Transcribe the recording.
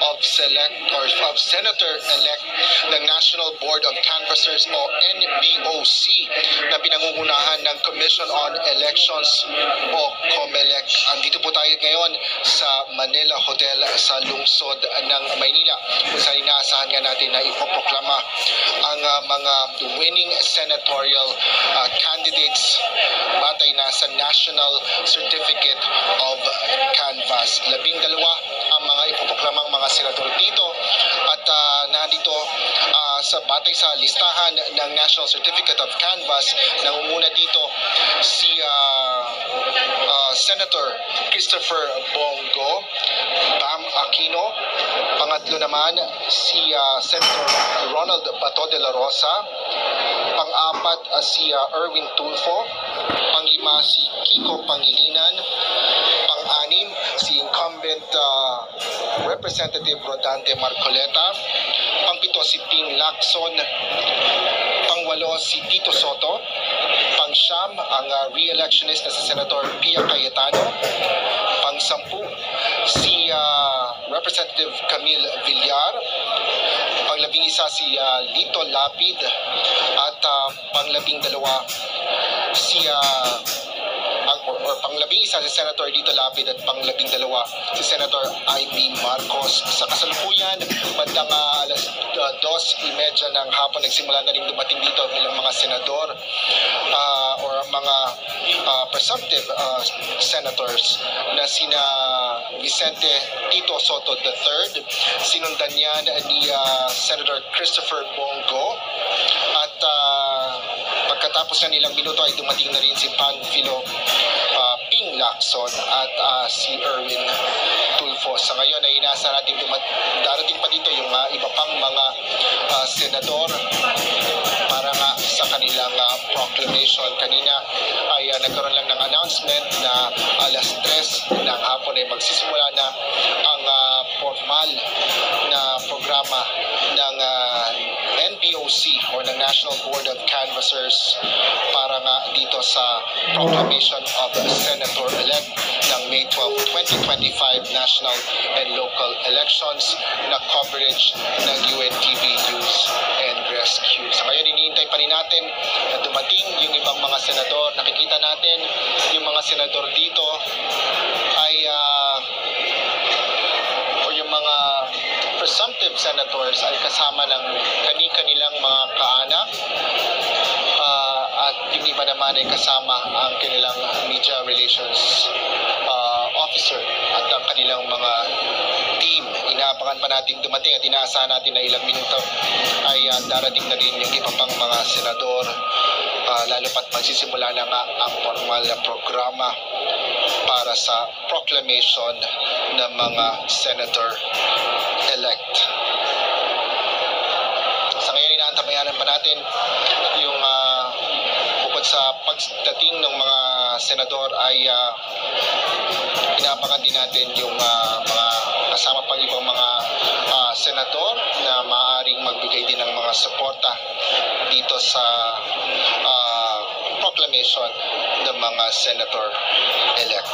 of Senator-elect ng National Board of Canvassers o NBOC na pinangungunahan ng Commission on Elections o COMELEC. Andito po tayo ngayon sa Manila Hotel sa lungsod ng Maynila kung saan inaasahan nga natin na ipoproklama ang mga winning senatorial candidates batay na sa National Certificate of Canvass. 12 ang mga ipopoklamang mga senador dito at nandito sa batay sa listahan ng National Certificate of Canvass, nangunguna dito si Senator Christopher Bongo, Bam Aquino. Pangatlo naman si Senator Ronald Bato de la Rosa. Pang-apat si Erwin Tulfo. Pang-lima si Kiko Pangilinan. Pang-anim si incumbent Representative Rodante Marcoleta. Pang-pito si Ping Lacson. Pang-walo si Tito Soto. Pang-siyam ang re-electionist na si Senator Pia Cayetano. Pang-sampu si Representative Camille Villar. Pang-11 si Lito Lapid. At pang-12 si pang-11 si Senator Lito Lapid at pang-12 si Senator I.B. Marcos. Sa kasalukuyan, bandang alas 2:30 ng hapon, nagsimula na rin dumating dito bilang mga senador or mga presumptive senators na sina Vicente Tito Soto III, sinundan yan ni Senator Christopher Bongo, at pagkatapos ng ilang minuto ay dumating na rin si Panfilo Ping Lacson at si Erwin Tulfo. Sa ngayon ay inaasahan natin darating pa dito yung iba pang mga senador para nga sa kanilang proclamation. Kanina ay nagkaroon lang ng announcement na alas 3 ng hapon ay magsisimula na ang formal na programa ng NBOC o ng National Board of Canvassers para nga dito sa proclamation of Senator-elect ng May 12, 2025 national and local elections na coverage ng UNTV News and Rescue. Sa ngayon, iniintay pa rin natin na dumating yung ibang mga senador. Nakikita natin yung mga senador dito ay o yung mga presumptive senators ay kasama ng kani-kanilang mga kaanak at yung iba naman ay kasama ang kanilang media relations officer at ang kanilang mga team. Inaabangan pa natin dumating at inaasahan natin na ilang minuto ay darating na rin yung iba pang mga senador, lalo pat magsisimula na nga ang formal na programa para sa proclamation ng mga senator-elect. Sa ngayon, inaantabayanan pa natin yung bukod sa pagdating ng mga senador ay inaabangan din natin yung mga kasama pang ibang mga senador na maaaring magbigay din ng mga suporta dito sa proclamation ng mga senator-elect.